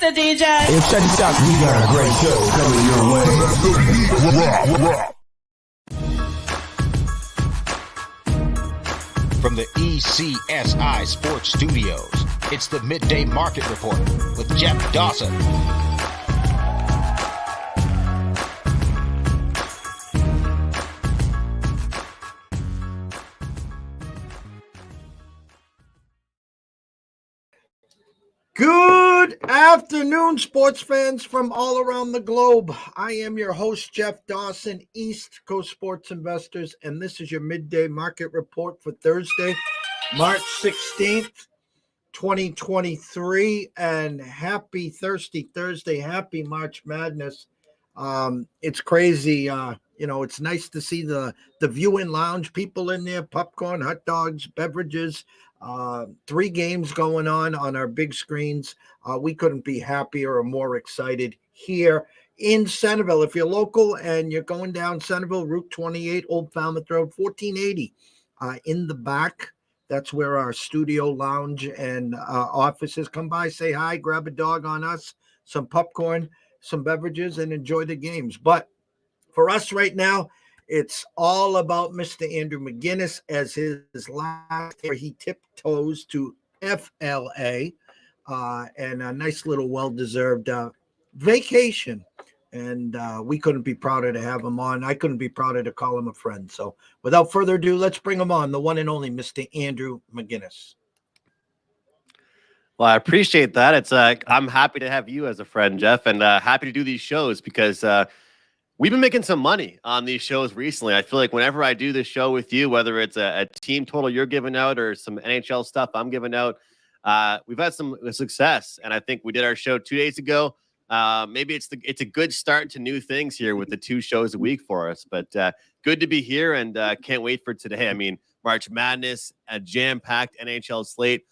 Mr. DJ. Hey, check this out. We got a great show coming your way. From the ECSI Sports Studios, it's the Midday Market Report with Jeff Dawson. Good afternoon, sports fans from all around the globe. I am your host, Jeff Dawson, East Coast Sports Investors, and this is your Midday Market Report for Thursday, March 16th, 2023. And happy Thirsty Thursday, happy March Madness. It's crazy. It's nice to see the viewing lounge, people in there, popcorn, hot dogs, beverages. 3 games going on our big screens. We couldn't be happier or more excited here in Centerville. If you're local and you're going down Centerville, Route 28, Old Falmouth Road, 1480, in the back, that's where our studio lounge and offices. Come by, say hi, grab a dog on us, some popcorn, some beverages, and enjoy the games. But for us right now, it's all about Mr. Andrew McInnis as his last year. He tiptoes to FLA and a nice little well-deserved vacation. And we couldn't be prouder to have him on. I couldn't be prouder to call him a friend. So without further ado, let's bring him on, the one and only Mr. Andrew McInnis. Well, I appreciate that. It's I'm happy to have you as a friend, Jeff, and happy to do these shows because we've been making some money on these shows recently. I feel like whenever I do this show with you, whether it's a team total you're giving out or some NHL stuff I'm giving out, we've had some success. And I think we did our show 2 days ago. Maybe it's a good start to new things here with the 2 shows a week for us. But good to be here and can't wait for today. I mean, March Madness, a jam-packed NHL slate.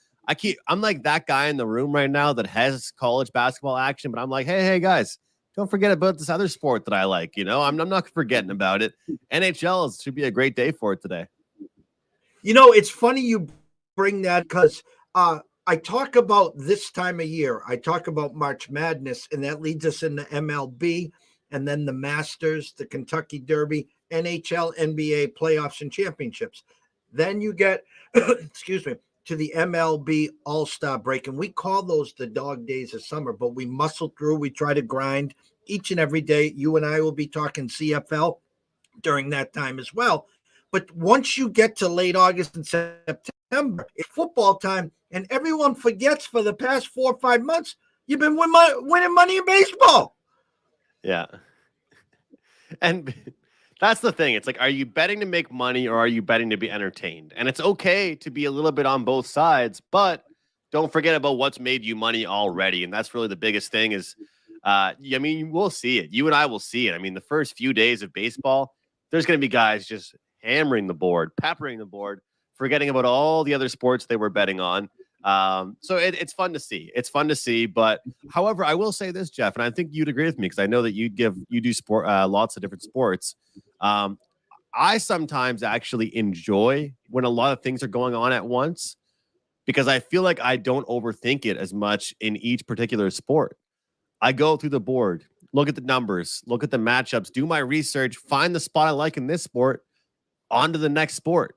I'm like that guy in the room right now that has college basketball action, but I'm like, hey guys, don't forget about this other sport that I like. I'm not forgetting about it. NHL should be a great day for it today. It's funny you bring that because I talk about this time of year. I talk about March Madness, and that leads us into MLB and then the Masters, the Kentucky Derby, NHL, NBA playoffs and championships. Then you get, excuse me, to the MLB All-Star break. And we call those the dog days of summer, but we muscle through. We try to grind each and every day. You and I will be talking CFL during that time as well. But once you get to late August and September, it's football time, and everyone forgets for the past 4 or 5 months, you've been winning money in baseball. Yeah. And that's the thing. It's like, are you betting to make money or are you betting to be entertained? And it's okay to be a little bit on both sides, but don't forget about what's made you money already. And that's really the biggest thing is, we'll see it. You and I will see it. I mean, the first few days of baseball, there's going to be guys just hammering the board, peppering the board, forgetting about all the other sports they were betting on. So it's fun to see. It's fun to see. But however, I will say this, Jeff, and I think you'd agree with me because I know that you do sport, lots of different sports. I sometimes actually enjoy when a lot of things are going on at once because I feel like I don't overthink it as much in each particular sport. I go through the board, look at the numbers, look at the matchups, do my research, find the spot I like in this sport, on to the next sport.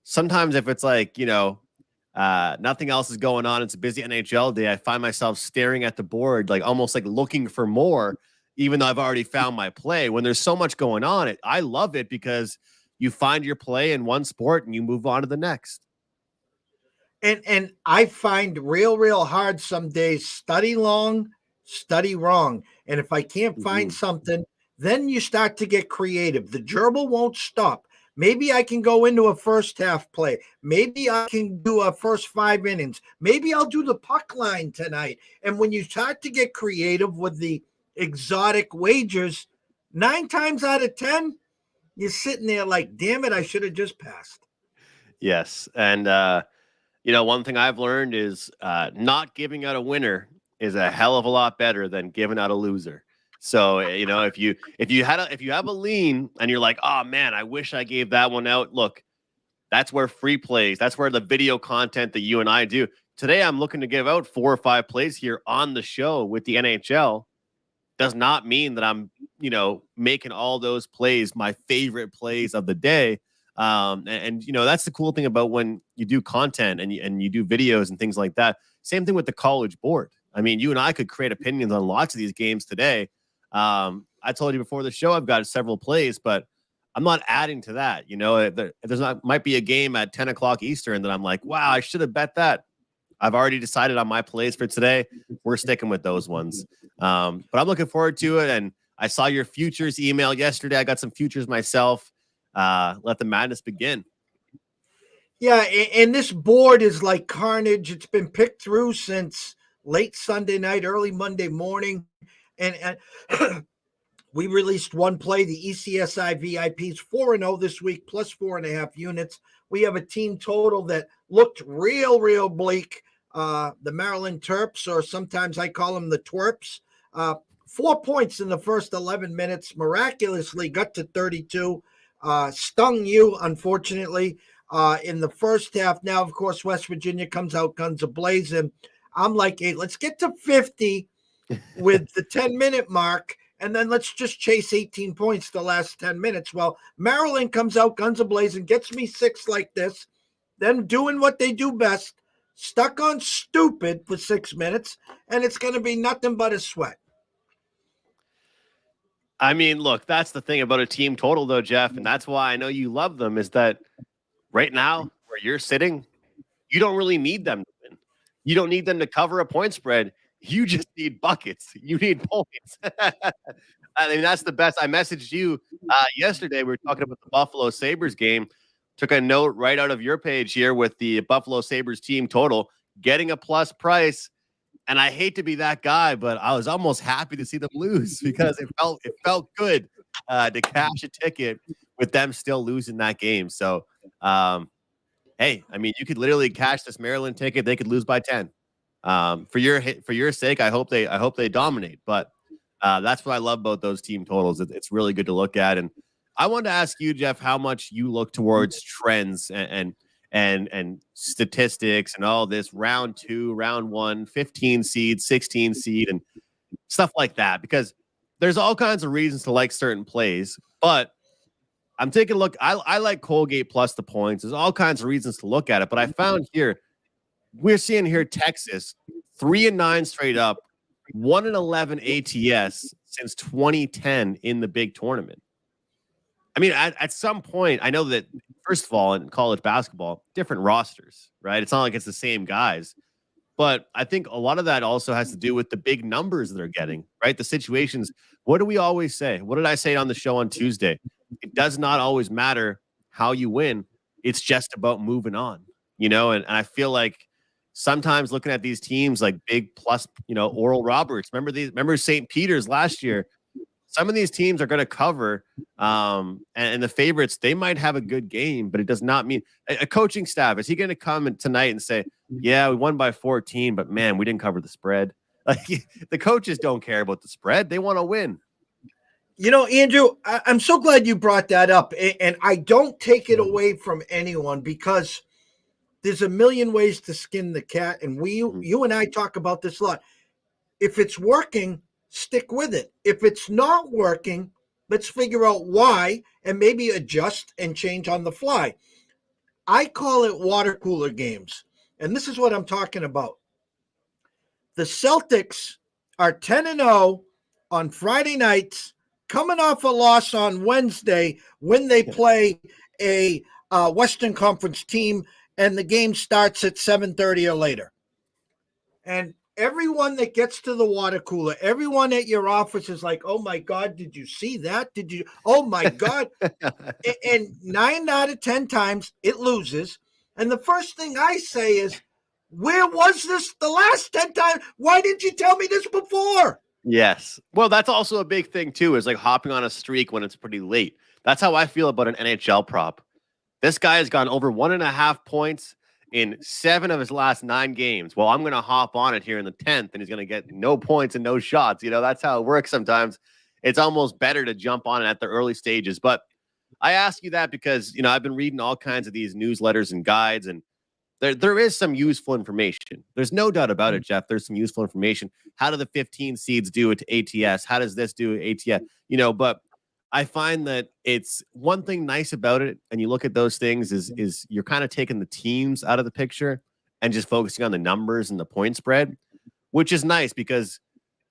Sometimes if it's like, nothing else is going on, it's a busy NHL day, I find myself staring at the board, like almost like looking for more, even though I've already found my play. When there's so much going on, I love it because you find your play in one sport and you move on to the next. And I find real hard some days, study long, study wrong. And if I can't find something, then you start to get creative. The gerbil won't stop. Maybe I can go into a first half play. Maybe I can do a first 5 innings. Maybe I'll do the puck line tonight. And when you start to get creative with the exotic wagers, 9 times out of 10, you're sitting there like, damn it, I should have just passed. Yes. And, one thing I've learned is not giving out a winner is a hell of a lot better than giving out a loser. So, if you have a lean and you're like, oh man, I wish I gave that one out. Look, that's where free plays, that's where the video content that you and I do today I'm looking to give out 4 or 5 plays here on the show with the NHL. Does not mean that I'm, making all those plays my favorite plays of the day. That's the cool thing about when you do content and you do videos and things like that. Same thing with the college board. I mean, you and I could create opinions on lots of these games today. I told you before the show, I've got several plays, but I'm not adding to that. Might be a game at 10 o'clock Eastern that I'm like, wow, I should have bet that. I've already decided on my plays for today. We're sticking with those ones. But I'm looking forward to it. And I saw your futures email yesterday. I got some futures myself. Let the madness begin. Yeah, and this board is like carnage. It's been picked through since late Sunday night, early Monday morning. And we released one play, the ECSI VIPs 4-0 this week, plus 4.5 units. We have a team total that looked real bleak. The Maryland Terps, or sometimes I call them the Twerps, 4 points in the first 11 minutes, miraculously got to 32, stung you, unfortunately, in the first half. Now, of course, West Virginia comes out guns a-blazing. I'm like, hey, let's get to 50 with the 10-minute mark, and then let's just chase 18 points the last 10 minutes. Well, Maryland comes out guns a-blazing, gets me 6 like this, then doing what they do best, stuck on stupid for 6 minutes, and it's going to be nothing but a sweat. I mean, look, that's the thing about a team total, though, Jeff, and that's why I know you love them, is that right now where you're sitting, you don't really need them to win. You don't need them to cover a point spread. You just need buckets. You need points. I mean, that's the best. I messaged you yesterday. We were talking about the Buffalo Sabres game. Took a note right out of your page here with the Buffalo Sabres team total, getting a plus price. And I hate to be that guy, but I was almost happy to see them lose because it felt good to cash a ticket with them still losing that game. So, hey, I mean, you could literally cash this Maryland ticket. They could lose by 10. For your sake, I hope they dominate. But that's what I love about those team totals. It's really good to look at. And I wanted to ask you, Jeff, how much you look towards trends and statistics and all this round 2, round 1, 15 seed, 16 seed, and stuff like that, because there's all kinds of reasons to like certain plays, but I'm taking a look. I like Colgate plus the points. There's all kinds of reasons to look at it, but I found we're seeing here Texas 3-9 straight up, 1-11 ATS since 2010 in the big tournament. I mean, at some point, I know that, first of all, in college basketball, different rosters, right? It's not like it's the same guys. But I think a lot of that also has to do with the big numbers they're getting, right? The situations. What do we always say? What did I say on the show on Tuesday? It does not always matter how you win. It's just about moving on, and I feel like sometimes looking at these teams like big plus, Oral Roberts. Remember St. Peter's last year? Some of these teams are going to cover, and the favorites, they might have a good game, but it does not mean a coaching staff. Is he going to come tonight and say, yeah, we won by 14, but man, we didn't cover the spread? Like, the coaches don't care about the spread. They want to win. Andrew, I'm so glad you brought that up, and I don't take it away from anyone because there's a million ways to skin the cat, and you and I talk about this a lot. If it's working, stick with it. If it's not working, let's figure out why and maybe adjust and change on the fly. I call it water cooler games, and this is what I'm talking about. The Celtics are 10-0 on Friday nights, coming off a loss on Wednesday when they play a Western Conference team, and the game starts at 7:30 or later. And everyone that gets to the water cooler, everyone at your office is like, oh my God, did you see that? Oh my God. And 9 out of 10 times it loses. And the first thing I say is, where was this the last 10 times? Why didn't you tell me this before? Yes. Well, that's also a big thing too, is like hopping on a streak when it's pretty late. That's how I feel about an NHL prop. This guy has gone over 1.5 points in 7 of his last 9 games. Well, I'm going to hop on it here in the 10th, and he's going to get no points and no shots. That's how it works sometimes. It's almost better to jump on it at the early stages. But I ask you that because, I've been reading all kinds of these newsletters and guides, and there is some useful information. There's no doubt about it, Jeff. There's some useful information. How do the 15 seeds do it to ATS? How does this do ATS? But I find that it's one thing nice about it, and you look at those things is you're kind of taking the teams out of the picture and just focusing on the numbers and the point spread, which is nice because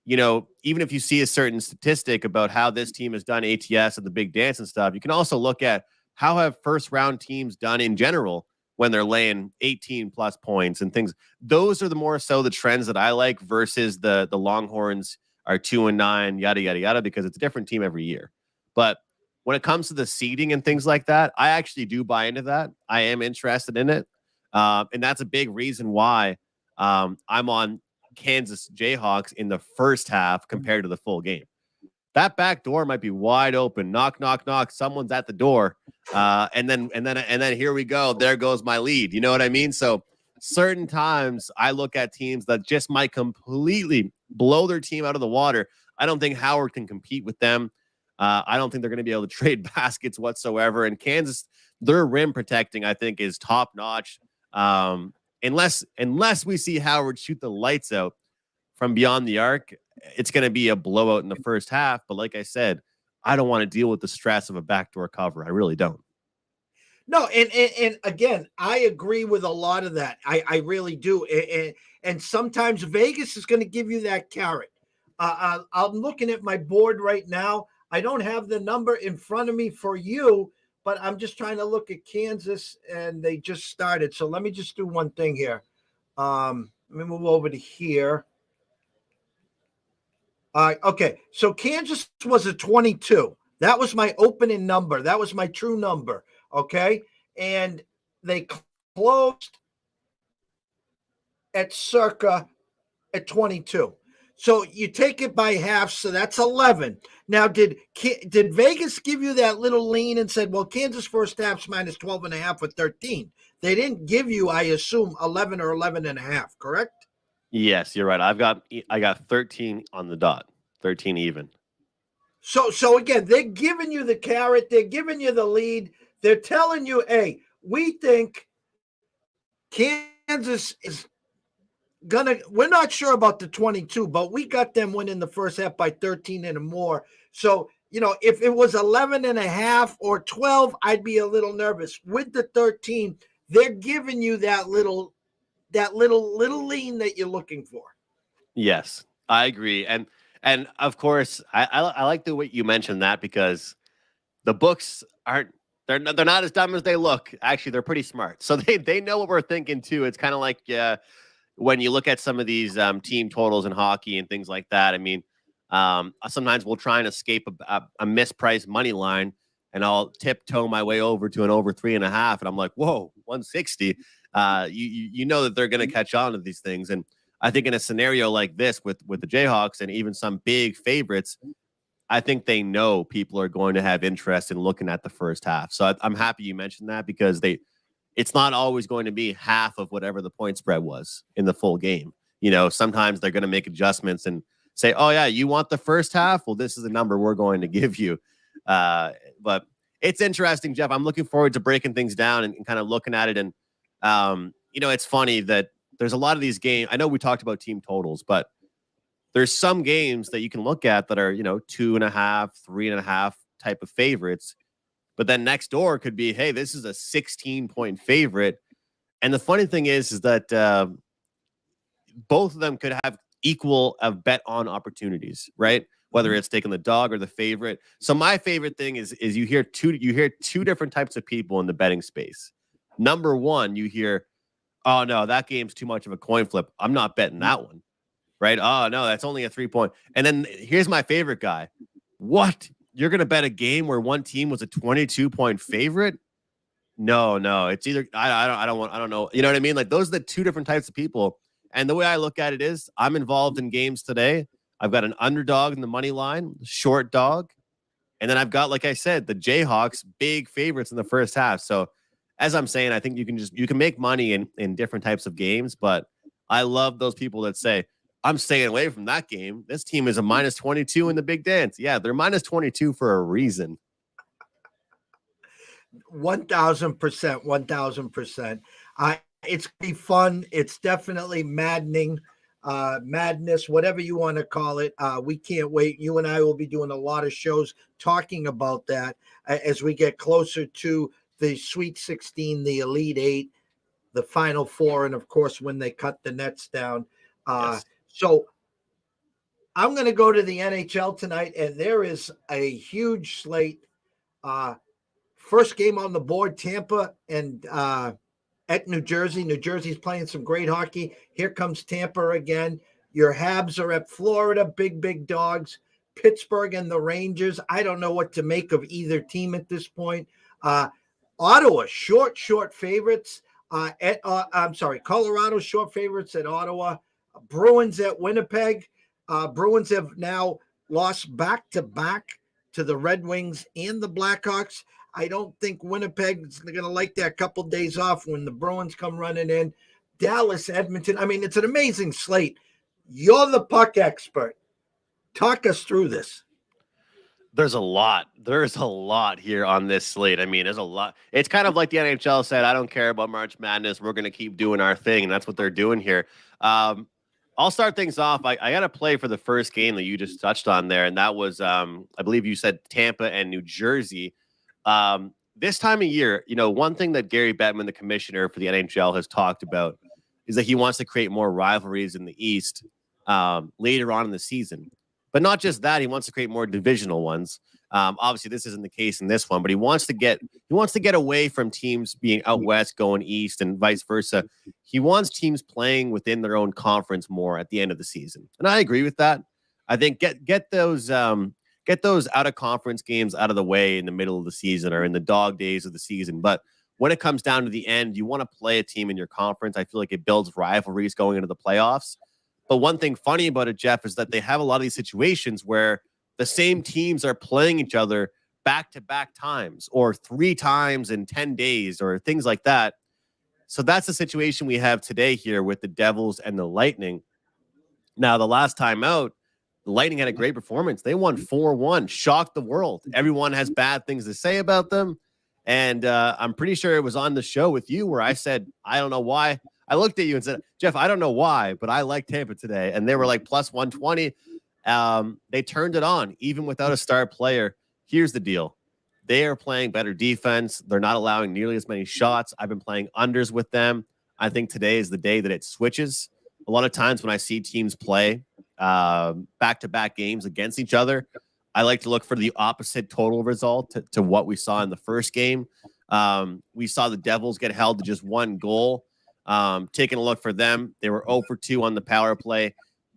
even if you see a certain statistic about how this team has done ATS and the big dance and stuff, you can also look at how have first round teams done in general when they're laying 18 plus points and things. Those are the more so the trends that I like versus the Longhorns are 2-9, yada, yada, yada, because it's a different team every year. But when it comes to the seeding and things like that, I actually do buy into that. I am interested in it. And that's a big reason why I'm on Kansas Jayhawks in the first half compared to the full game. That back door might be wide open. Knock, knock, knock. Someone's at the door. And then here we go. There goes my lead. You know what I mean? So certain times I look at teams that just might completely blow their team out of the water. I don't think Howard can compete with them. I don't think they're going to be able to trade baskets whatsoever. And Kansas, their rim protecting, I think, is top notch. Unless we see Howard shoot the lights out from beyond the arc, it's going to be a blowout in the first half. But like I said, I don't want to deal with the stress of a backdoor cover. I really don't. No, and again, I agree with a lot of that. I really do. And sometimes Vegas is going to give you that carrot. I'm looking at my board right now. I don't have the number in front of me for you, but I'm just trying to look at Kansas, and they just started. So let me just do one thing here. Let me move over to here. Okay, so Kansas was a 22. That was my opening number. That was my true number, okay? And they closed at circa at 22. So you take it by half, so that's 11. Now, did Vegas give you that little lean and said, well, Kansas first half's minus 12.5 or 13? They didn't give you, I assume, 11 or 11.5, correct? Yes, you're right. I got 13 on the dot, 13 even. So again, they're giving you the carrot. They're giving you the lead. They're telling you, hey, we think Kansas is we're not sure about the 22, but we got them winning the first half by 13 and more. So, if it was 11.5 or 12, I'd be a little nervous. With the 13, they're giving you that little lean that you're looking for. Yes, I agree. And of course, I like the way you mentioned that, because the books they're not as dumb as they look. Actually, they're pretty smart. So they know what we're thinking too. It's kind of like when you look at some of these team totals in hockey and things like that. I mean, sometimes we'll try and escape a mispriced money line, and I'll tiptoe my way over to an over 3.5, and I'm like, whoa, 160. You know that they're going to catch on to these things. And I think in a scenario like this with the Jayhawks and even some big favorites, I think they know people are going to have interest in looking at the first half. So I'm happy you mentioned that, because it's not always going to be half of whatever the point spread was in the full game. Sometimes they're going to make adjustments and say, oh yeah, you want the first half? Well, this is the number we're going to give you. But it's interesting, Jeff. I'm looking forward to breaking things down and kind of looking at it. And, it's funny that there's a lot of these games. I know we talked about team totals, but there's some games that you can look at that are, 2.5, 3.5 type of favorites. But then next door could be, hey, this is a 16-point favorite. And the funny thing is that both of them could have equal of bet on opportunities, right? Whether it's taking the dog or the favorite. So my favorite thing is you hear two different types of people in the betting space. Number one, you hear, oh no, that game's too much of a coin flip. I'm not betting that one, right? Oh no, that's only a 3-point. And then here's my favorite guy. What? You're going to bet a game where one team was a 22-point favorite? No, it's either I don't know. You know what I mean? Like, those are the two different types of people. And the way I look at it is, I'm involved in games today. I've got an underdog in the money line, short dog, and then I've got, like I said, the Jayhawks big favorites in the first half. So as I'm saying, I think you can make money in different types of games, but I love those people that say, I'm staying away from that game. This team is a minus 22 in the big dance. Yeah, they're minus 22 for a reason. 1,000%. 1,000%. It's gonna be fun. It's definitely maddening, madness, whatever you want to call it. We can't wait. You and I will be doing a lot of shows talking about that as we get closer to the Sweet 16, the Elite Eight, the Final Four, and of course when they cut the nets down. Yes. So I'm going to go to the NHL tonight, and there is a huge slate. First game on the board, Tampa and at New Jersey. New Jersey's playing some great hockey. Here comes Tampa again. Your Habs are at Florida, big dogs. Pittsburgh and the Rangers. I don't know what to make of either team at this point. Ottawa, short favorites. Colorado, short favorites at Ottawa. Bruins at Winnipeg. Bruins have now lost back-to-back to the Red Wings and the Blackhawks. I don't think Winnipeg's going to like that couple days off when the Bruins come running in. Dallas, Edmonton. I mean, it's an amazing slate. You're the puck expert. Talk us through this. There's a lot. There's a lot here on this slate. I mean, there's a lot. It's kind of like the NHL said, I don't care about March Madness. We're going to keep doing our thing. And that's what they're doing here. I'll start things off. I got to play for the first game that you just touched on there. And that was, I believe you said Tampa and New Jersey. This time of year, one thing that Gary Bettman, the commissioner for the NHL, has talked about is that he wants to create more rivalries in the East later on in the season. But not just that, he wants to create more divisional ones. Obviously, this isn't the case in this one, but he wants to get away from teams being out west going east and vice versa. He wants teams playing within their own conference more at the end of the season, and I agree with that. I think get those out of conference games out of the way in the middle of the season or in the dog days of the season. But when it comes down to the end, you want to play a team in your conference. I feel like it builds rivalries going into the playoffs. But one thing funny about it, Jeff, is that they have a lot of these situations where the same teams are playing each other back-to-back times or 3 times in 10 days or things like that. So that's the situation we have today here with the Devils and the Lightning. Now, the last time out, the Lightning had a great performance. They won 4-1, shocked the world. Everyone has bad things to say about them. And I'm pretty sure it was on the show with you where I said, I don't know why. I looked at you and said, Jeff, I don't know why, but I like Tampa today. And they were like plus 120. They turned it on, even without a star player. Here's the deal. They are playing better defense. They're not allowing nearly as many shots. I've been playing unders with them. I think today is the day that it switches. A lot of times when I see teams play back-to-back games against each other, I like to look for the opposite total result to what we saw in the first game. We saw the Devils get held to just 1 goal. Taking a look for them, they were 0 for 2 on the power play.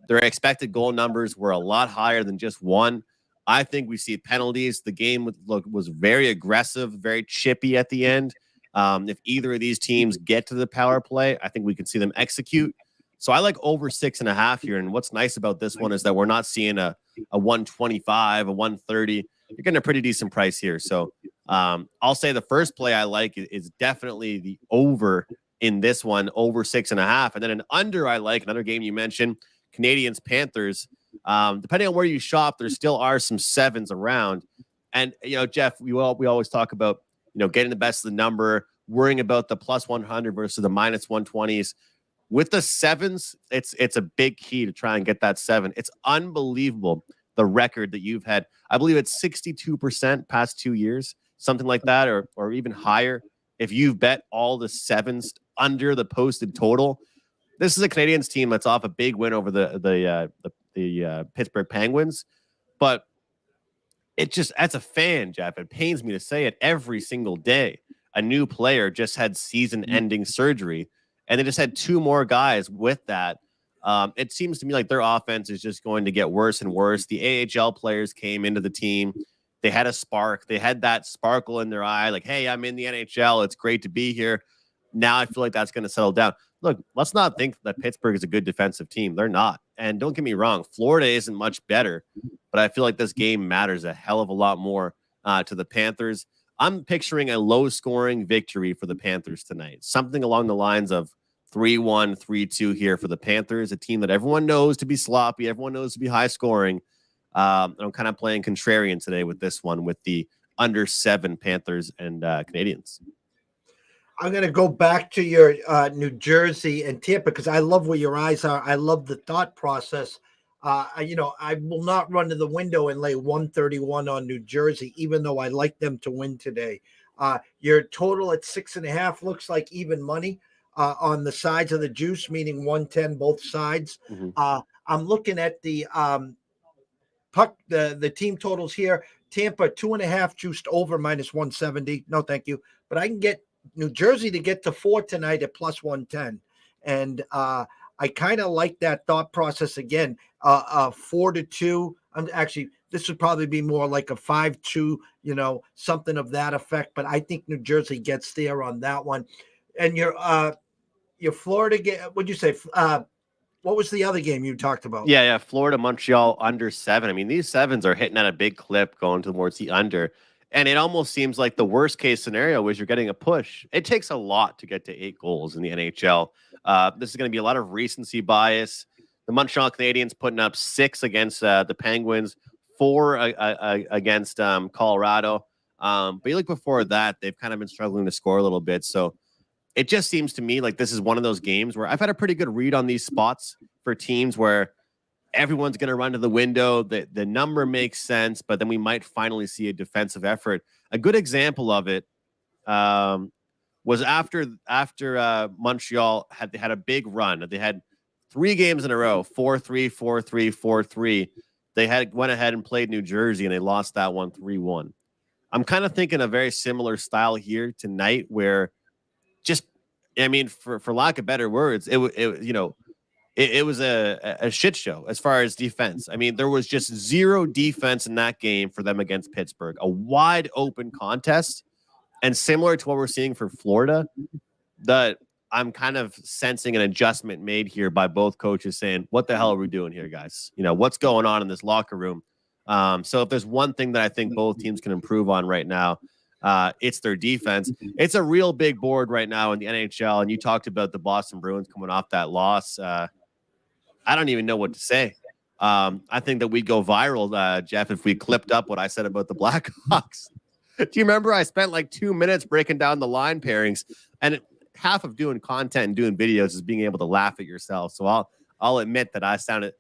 Their expected goal numbers were a lot higher than just 1. I think we see penalties. The game was very aggressive, very chippy at the end. If either of these teams get to the power play, I think we can see them execute. So I like over 6.5 here. And what's nice about this one is that we're not seeing a 125, a 130. You're getting a pretty decent price here. So I'll say the first play I like is definitely the over in this one, over 6.5. And then an under I like, another game you mentioned, Canadiens Panthers. Depending on where you shop, there still are some 7s around. And, Jeff, we always talk about, getting the best of the number, worrying about the plus 100 versus the minus 120s. With the 7s, it's a big key to try and get that 7. It's unbelievable, the record that you've had. I believe it's 62% past 2 years, something like that, or even higher. If you've bet all the 7s under the posted total, this is a Canadiens team that's off a big win over the Pittsburgh Penguins. But it just, as a fan, Jeff, it pains me to say it every single day. A new player just had season-ending surgery, and they just had 2 more guys with that. It seems to me like their offense is just going to get worse and worse. The AHL players came into the team. They had a spark. They had that sparkle in their eye, like, hey, I'm in the NHL. It's great to be here. Now I feel like that's going to settle down. Look, let's not think that Pittsburgh is a good defensive team. They're not. And don't get me wrong, Florida isn't much better, but I feel like this game matters a hell of a lot more to the Panthers. I'm picturing a low-scoring victory for the Panthers tonight, something along the lines of 3-1, 3-2 here for the Panthers, a team that everyone knows to be sloppy, everyone knows to be high-scoring. I'm kind of playing contrarian today with this one, with the under 7 Panthers and Canadiens. I'm going to go back to your New Jersey and Tampa because I love where your eyes are. I love the thought process. I will not run to the window and lay 131 on New Jersey, even though I like them to win today. Your total at 6.5 looks like even money on the sides of the juice, meaning 110 both sides. I'm looking at the puck, the team totals here. Tampa 2.5 juiced over minus 170. No, thank you. But I can get New Jersey to get to 4 tonight at plus 110. And I kind of like that thought process again. 4-2. I'm actually, this would probably be more like a 5-2, something of that effect. But I think New Jersey gets there on that one. And your Florida game, what'd you say? What was the other game you talked about? Yeah. Florida, Montreal under 7. I mean, these 7s are hitting at a big clip going towards the under. And it almost seems like the worst case scenario is you're getting a push. It takes a lot to get to 8 goals in the NHL. This is going to be a lot of recency bias. The Montreal Canadiens putting up 6 against the Penguins, 4 against Colorado. But you look before that, they've kind of been struggling to score a little bit. So it just seems to me like this is one of those games where I've had a pretty good read on these spots for teams where everyone's going to run to the window. The number makes sense, but then we might finally see a defensive effort. A good example of it was after Montreal had a big run. They had 3 games in a row, 4-3, 4-3, 4-3. They went ahead and played New Jersey, and they lost that one 3-1. I'm kind of thinking a very similar style here tonight where for lack of better words, it was a shit show as far as defense. I mean, there was just 0 defense in that game for them against Pittsburgh, a wide open contest. And similar to what we're seeing for Florida, that I'm kind of sensing an adjustment made here by both coaches saying, what the hell are we doing here, guys? What's going on in this locker room? So if there's one thing that I think both teams can improve on right now, it's their defense. It's a real big board right now in the NHL. And you talked about the Boston Bruins coming off that loss. I don't even know what to say. I think that we'd go viral, Jeff, if we clipped up what I said about the Blackhawks. Do you remember I spent like 2 minutes breaking down the line pairings, and half of doing content and doing videos is being able to laugh at yourself. So I'll admit that I sounded,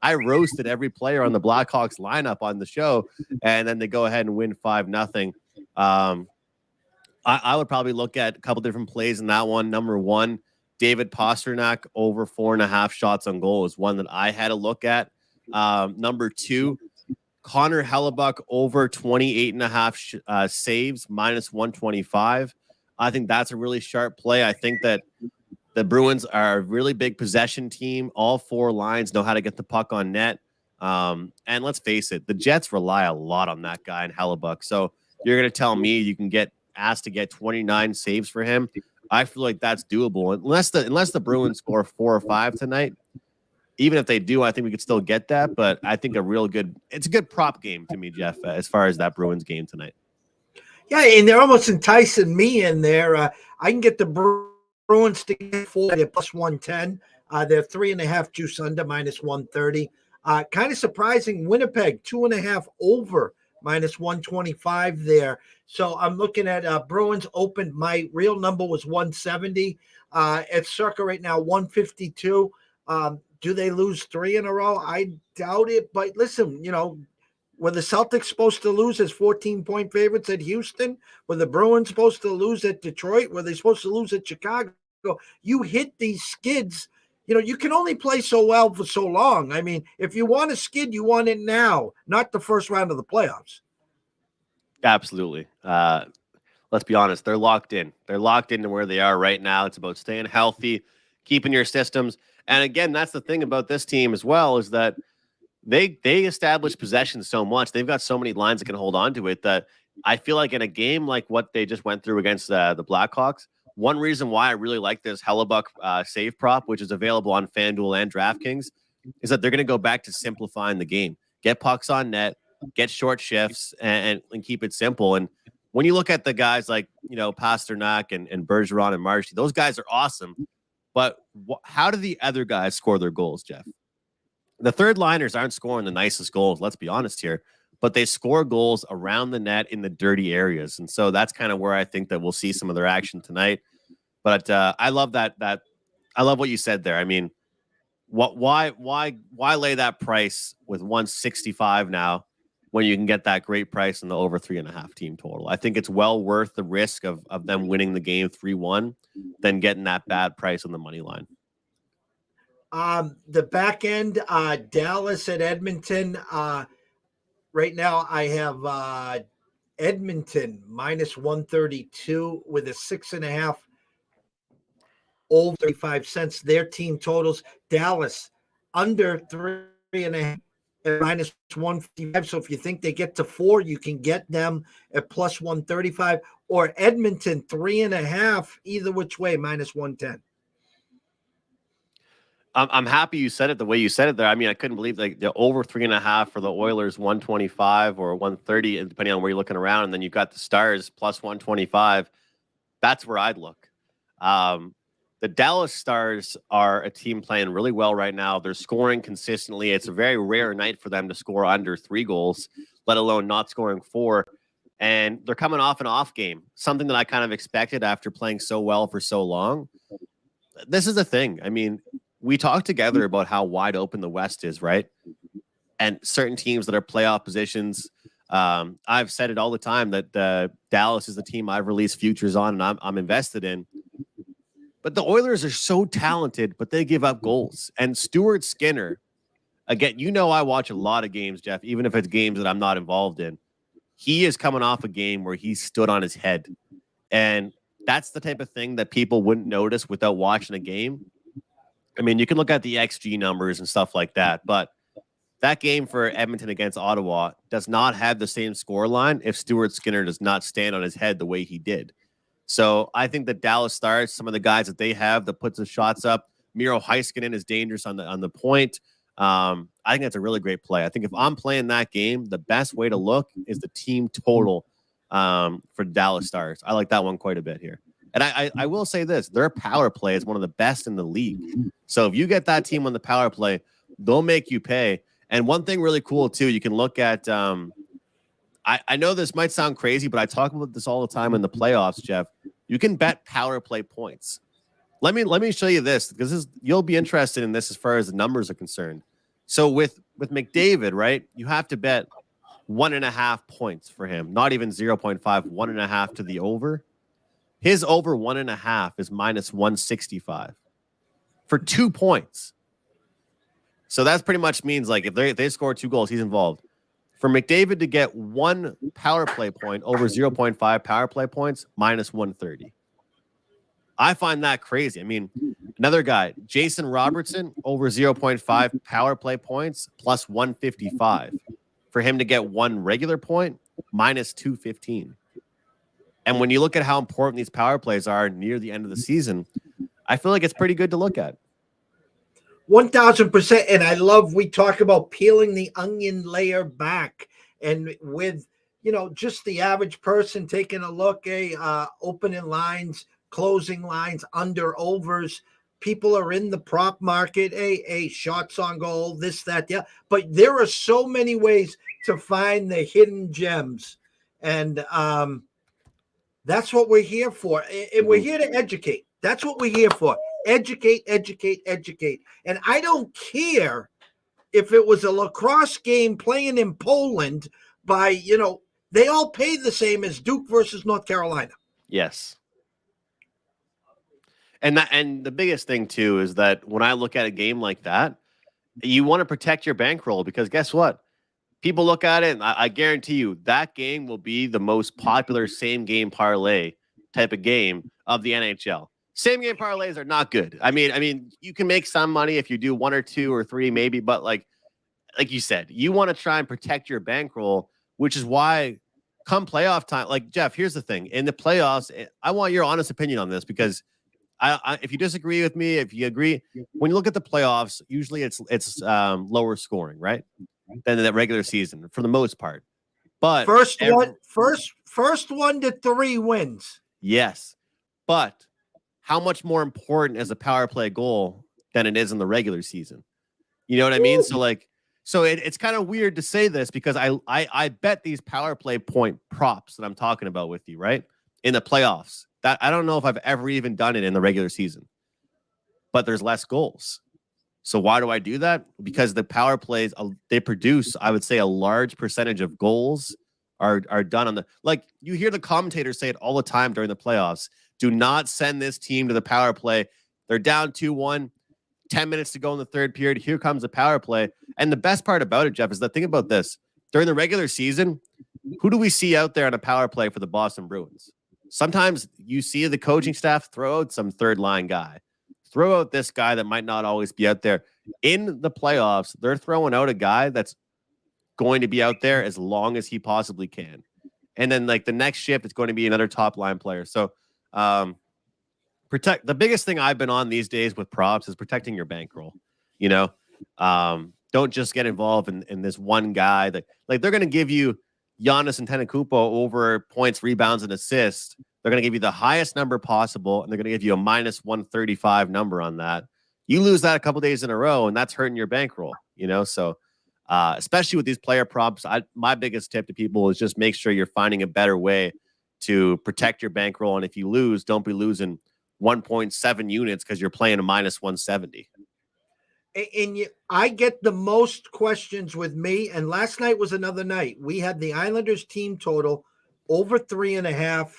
I roasted every player on the Blackhawks lineup on the show, and then they go ahead and win 5-0. I would probably look at a couple different plays in that one. Number 1, David Pastrnak over 4.5 shots on goal is one that I had a look at. Number 2, Connor Hellebuck over 28.5 saves, minus 125. I think that's a really sharp play. I think that the Bruins are a really big possession team. All 4 lines know how to get the puck on net. And let's face it, the Jets rely a lot on that guy in Hellebuck. So you're going to tell me you can get asked to get 29 saves for him? I feel like that's doable. Unless the Bruins score 4 or 5 tonight. Even if they do, I think we could still get that. But I think it's a good prop game to me, Jeff, as far as that Bruins game tonight. Yeah, and they're almost enticing me in there. I can get the Bruins to get 4 at plus 110. They're 3.5 juice under minus 130. Kind of surprising. Winnipeg 2.5 over minus 125 there. So I'm looking at Bruins opened. My real number was 170. At circa right now 152. Do they lose 3 in a row? I doubt it. But listen, were the Celtics supposed to lose as 14-point favorites at Houston? Were the Bruins supposed to lose at Detroit? Were they supposed to lose at Chicago? You hit these skids. You can only play so well for so long. I mean, if you want a skid, you want it now, not the first round of the playoffs. Absolutely. Let's be honest. They're locked in. They're locked into where they are right now. It's about staying healthy, keeping your systems. And again, that's the thing about this team as well, is that they establish possession so much. They've got so many lines that can hold on to it that I feel like in a game like what they just went through against the Blackhawks, one reason why I really like this Hellebuck save prop, which is available on FanDuel and DraftKings, is that they're going to go back to simplifying the game. Get pucks on net, get short shifts, and keep it simple. And when you look at the guys like, Pastrnak and Bergeron and Marshy, those guys are awesome. But how do the other guys score their goals, Jeff? The third liners aren't scoring the nicest goals, let's be honest here. but they score goals around the net in the dirty areas. And so that's kind of where I think that we'll see some of their action tonight. But I love that I love what you said there. I mean, why lay that price with 165 now when you can get that great price in the over 3.5 team total? I think it's well worth the risk of them winning the game 3-1 than getting that bad price on the money line. The back end, Dallas at Edmonton. Right now, I have Edmonton minus 132 with a 6.5 over 35 cents. Their team totals. Dallas under 3.5 at minus 155. So if you think they get to 4, you can get them at plus 135, or Edmonton 3.5 either which way minus 110. I'm happy you said it the way you said it there. I mean, I couldn't believe like the over 3.5 for the Oilers, 125 or 130, depending on where you're looking around. And then you've got the Stars plus 125. That's where I'd look. The Dallas Stars are a team playing really well right now. They're scoring consistently. It's a very rare night for them to score under 3 goals, let alone not scoring 4. And they're coming off an off game, something that I kind of expected after playing so well for so long. This is the thing. I mean, we talked together about how wide open the West is, right? And certain teams that are playoff positions. I've said it all the time that Dallas is the team I've released futures on and I'm invested in. But the Oilers are so talented, but they give up goals. And Stuart Skinner, again, you know I watch a lot of games, Jeff, even if it's games that I'm not involved in. He is coming off a game where he stood on his head. And that's the type of thing that people wouldn't notice without watching a game. I mean, you can look at the XG numbers and stuff like that, but that game for Edmonton against Ottawa does not have the same score line if Stuart Skinner does not stand on his head the way he did. So I think the Dallas Stars, some of the guys that they have that puts the shots up, Miro Heiskanen is dangerous on the point. I think that's a really great play. I think if I'm playing that game, the best way to look is the team total for Dallas Stars. I like that one quite a bit here. And I will say this, their power play is one of the best in the league. So if you get that team on the power play, they'll make you pay. And one thing really cool, too, you can look at I know this might sound crazy, but I talk about this all the time in the playoffs, Jeff. You can bet power play points. Let me show you this, because you'll be interested in this as far as the numbers are concerned. So with McDavid, right, you have to bet 1.5 points for him, not even 0.5, 1.5 to the over. His over 1.5 is minus 165 for 2 points. So that pretty much means like if they score 2 goals, he's involved. For McDavid to get 1 power play point over 0.5 power play points, minus 130. I find that crazy. I mean, another guy, Jason Robertson, over 0.5 power play points, plus 155. For him to get 1 regular point, minus 215. And when you look at how important these power plays are near the end of the season, I feel like it's pretty good to look at. 1,000%. And I love, we talk about peeling the onion layer back, and with, just the average person taking a look, opening lines, closing lines, under overs, people are in the prop market, shots on goal, this, that, yeah. But there are so many ways to find the hidden gems. And, that's what we're here for. And we're here to educate. That's what we're here for. Educate, educate, educate. And I don't care if it was a lacrosse game playing in Poland by, they all pay the same as Duke versus North Carolina. Yes. And the biggest thing too is that when I look at a game like that, you want to protect your bankroll, because guess what? People look at it, and I guarantee you that game will be the most popular same game parlay type of game of the NHL. Same game parlays are not good. I mean, you can make some money if you do 1 or 2 or 3 maybe, but like you said, you want to try and protect your bankroll, which is why come playoff time, like Jeff, here's the thing. In the playoffs, I want your honest opinion on this, because if you disagree with me, if you agree, when you look at the playoffs, usually it's lower scoring, right? Than the regular season for the most part. But first 1 to 3 wins. Yes. But how much more important is a power play goal than it is in the regular season? You know what I mean? So it's kind of weird to say this because I bet these power play point props that I'm talking about with you, right? In the playoffs. That I don't know if I've ever even done it in the regular season. But there's less goals. So why do I do that? Because the power plays they produce, I would say, a large percentage of goals are done on the, like, you hear the commentators say it all the time during the playoffs. Do not send this team to the power play. They're down 2-1. 10 minutes to go in the third period. Here comes the power play. And the best part about it, Jeff, is that think about this. During the regular season, who do we see out there on a power play for the Boston Bruins? Sometimes you see the coaching staff throw out some third line guy. Throw out this guy that might not always be out there. In the playoffs, they're throwing out a guy that's going to be out there as long as he possibly can. And then, like, the next shift, it's going to be another top line player. So, the biggest thing I've been on these days with props is protecting your bankroll. You know, don't just get involved in this one guy that, like, they're going to give you Giannis Antetokounmpo over points, rebounds, and assists. They're going to give you the highest number possible, and they're going to give you a minus 135 number on that. You lose that a couple days in a row, and that's hurting your bankroll. You know, so especially with these player props, my biggest tip to people is just make sure you're finding a better way to protect your bankroll. And if you lose, don't be losing 1.7 units because you're playing a minus 170. And I get the most questions with me. And last night was another night. We had the Islanders team total over 3.5.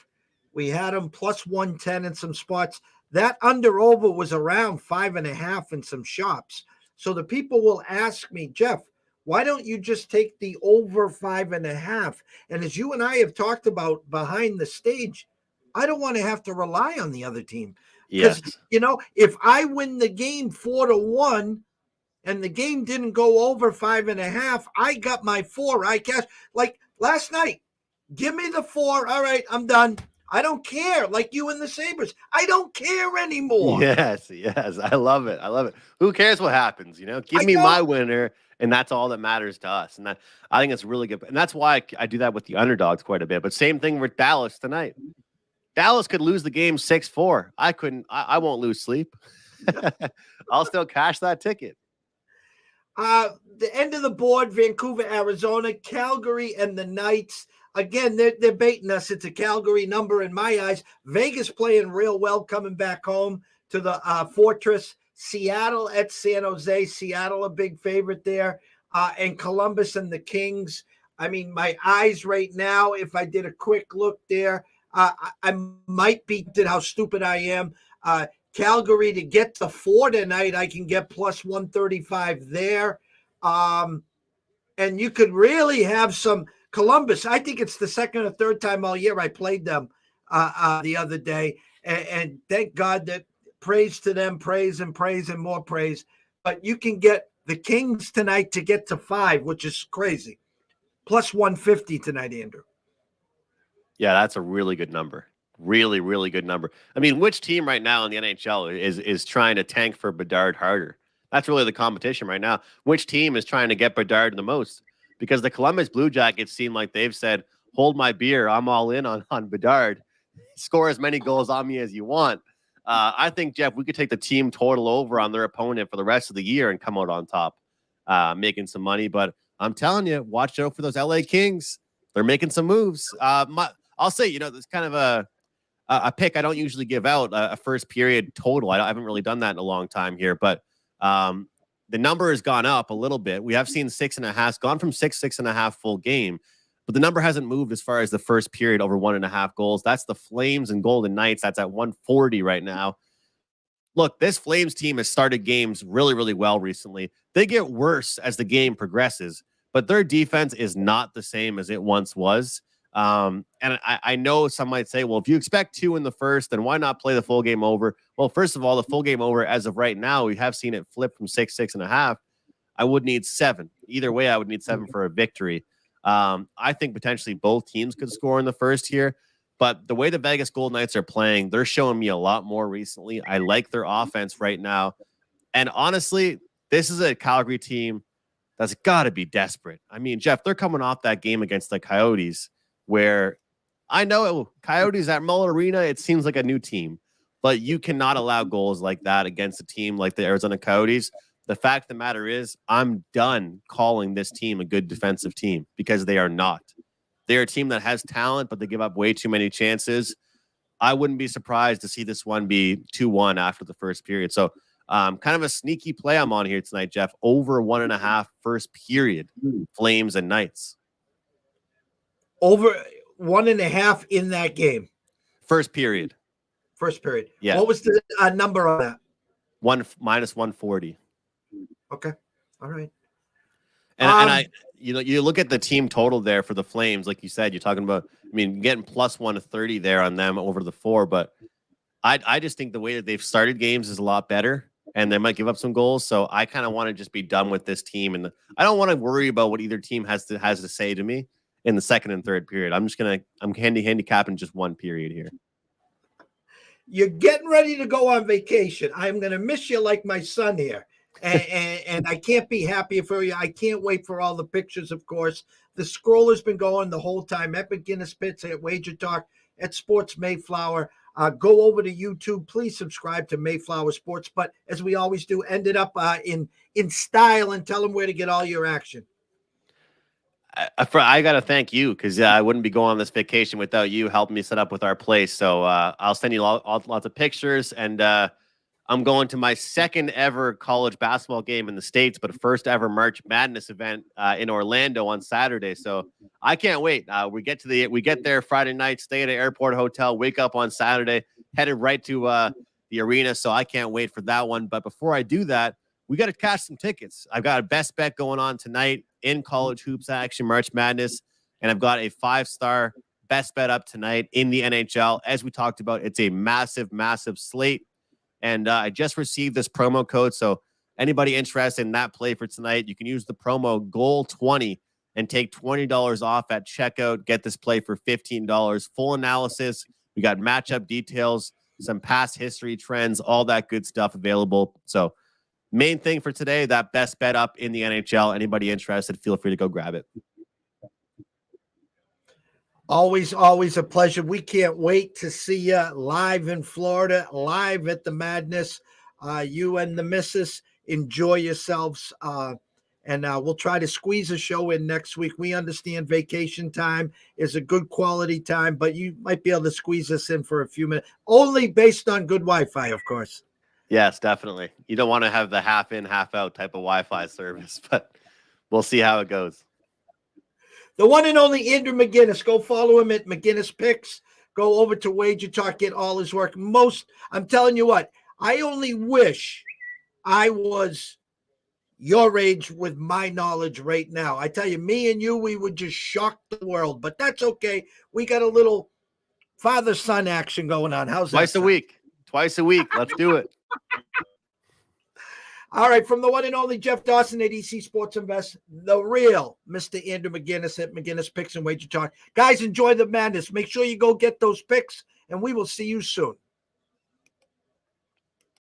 We had them plus 110 in some spots. That under over was around 5.5 in some shops. So the people will ask me, Jeff, why don't you just take the over 5.5? And as you and I have talked about behind the stage, I don't want to have to rely on the other team. Because, Yes. you know, if I win the game 4-1 and the game didn't go over 5.5, I got my 4. I cash. Like last night, give me the 4. All right, I'm done. I don't care. Like you and the Sabres. I don't care anymore. Yes. I love it. Who cares what happens? You know, give me my winner, and that's all that matters to us. And that, I think it's really good. And that's why I do that with the underdogs quite a bit. But same thing with Dallas tonight. Dallas could lose the game 6-4. I couldn't. I won't lose sleep. I'll still cash that ticket. The end of the board, Vancouver, Arizona, Calgary, and the Knights. Again, they're baiting us. It's a Calgary number in my eyes. Vegas playing real well, coming back home to the Fortress. Seattle at San Jose. Seattle a big favorite there. And Columbus and the Kings. I mean, my eyes right now, if I did a quick look there, I might be how stupid I am. Calgary to get the 4 tonight, I can get plus 135 there. And you could really have some Columbus. I think it's the second or third time all year I played them the other day. And thank God that praise to them, praise and more praise. But you can get the Kings tonight to get to 5, which is crazy. Plus 150 tonight, Andrew. Yeah, that's a really good number. Really, really good number. I mean, which team right now in the NHL is trying to tank for Bedard harder? That's really the competition right now. Which team is trying to get Bedard the most? Because the Columbus Blue Jackets seem like they've said, hold my beer, I'm all in on Bedard. Score as many goals on me as you want. I think, Jeff, we could take the team total over on their opponent for the rest of the year and come out on top, making some money. But I'm telling you, watch out for those LA Kings. They're making some moves. I'll say, you know, there's kind of a pick I don't usually give out, a first period total. I haven't really done that in a long time here, but the number has gone up a little bit. We have seen 6.5, gone from 6.5 full game, but the number hasn't moved as far as the first period over 1.5 goals. That's the Flames and Golden Knights. That's at 140 right now. Look, this Flames team has started games really, really well recently. They get worse as the game progresses, but their defense is not the same as it once was. And I know some might say, well, if you expect 2 in the first, then why not play the full game over? Well, first of all, the full game over as of right now, we have seen it flip from 6.5. I would need 7. Either way, I would need 7 for a victory. I think potentially both teams could score in the first here, but the way the Vegas Golden Knights are playing, they're showing me a lot more recently. I like their offense right now. And honestly, this is a Calgary team that's got to be desperate. I mean, Jeff, they're coming off that game against the Coyotes, where I know Coyotes at Mullet Arena, it seems like a new team, but you cannot allow goals like that against a team like the Arizona Coyotes The fact of the matter is, I'm done calling this team a good defensive team because they are not. They're a team that has talent, but they give up way too many chances. I wouldn't be surprised to see this one be 2-1 after the first period. So kind of a sneaky play I'm on here tonight, Jeff. Over 1.5 first period, Flames and Knights. Over 1.5 in that game. First period. First period. Yeah. What was the number on that? Minus 140. Okay. All right. And you look at the team total there for the Flames, like you said, you're talking about, getting plus 130 there on them over the 4, but I just think the way that they've started games is a lot better, and they might give up some goals. So I kind of want to just be done with this team, and I don't want to worry about what either team has to say to me in the second and third period. I'm handicapping just one period here. You're getting ready to go on vacation. I'm going to miss you like my son here. And I can't be happier for you. I can't wait for all the pictures, of course. The scroll has been going the whole time at McInnis Pits, at Wager Talk, at Sports Mayflower. Go over to YouTube. Please subscribe to Mayflower Sports. But as we always do, end it up in style and tell them where to get all your action. I got to thank you because I wouldn't be going on this vacation without you helping me set up with our place. So I'll send you lots of pictures, and I'm going to my second ever college basketball game in the States, but first ever March Madness event in Orlando on Saturday. So I can't wait. We get there Friday night, stay at an airport hotel, wake up on Saturday, headed right to the arena. So I can't wait for that one. But before I do that, we got to cash some tickets. I've got a best bet going on tonight in college hoops action, March Madness, and I've got a 5-star best bet up tonight in the NHL. As we talked about, it's a massive, massive slate. And I just received this promo code. So anybody interested in that play for tonight, you can use the promo GOAL20 and take $20 off at checkout. Get this play for $15. Full analysis. We got matchup details, some past history trends, all that good stuff available. So main thing for today, that best bet up in the NHL. Anybody interested, feel free to go grab it. Always, always a pleasure. We can't wait to see you live in Florida, live at the Madness. You and the missus, enjoy yourselves. And we'll try to squeeze a show in next week. We understand vacation time is a good quality time, but you might be able to squeeze us in for a few minutes, only based on good Wi-Fi, of course. Yes, definitely. You don't want to have the half in, half out type of Wi-Fi service, but we'll see how it goes. The one and only Andrew McInnis. Go follow him at McInnis Picks. Go over to Wager Talk, get all his work. I'm telling you what, I only wish I was your age with my knowledge right now. I tell you, me and you, we would just shock the world, but that's okay. We got a little father-son action going on. How's that? Twice a week. Let's do it. All right, from the one and only Jeff Dawson at EC Sports Invest, the real Mr. Andrew McInnis at McInnis Picks and Wager Talk. Guys, enjoy the madness. Make sure you go get those picks, and we will see you soon.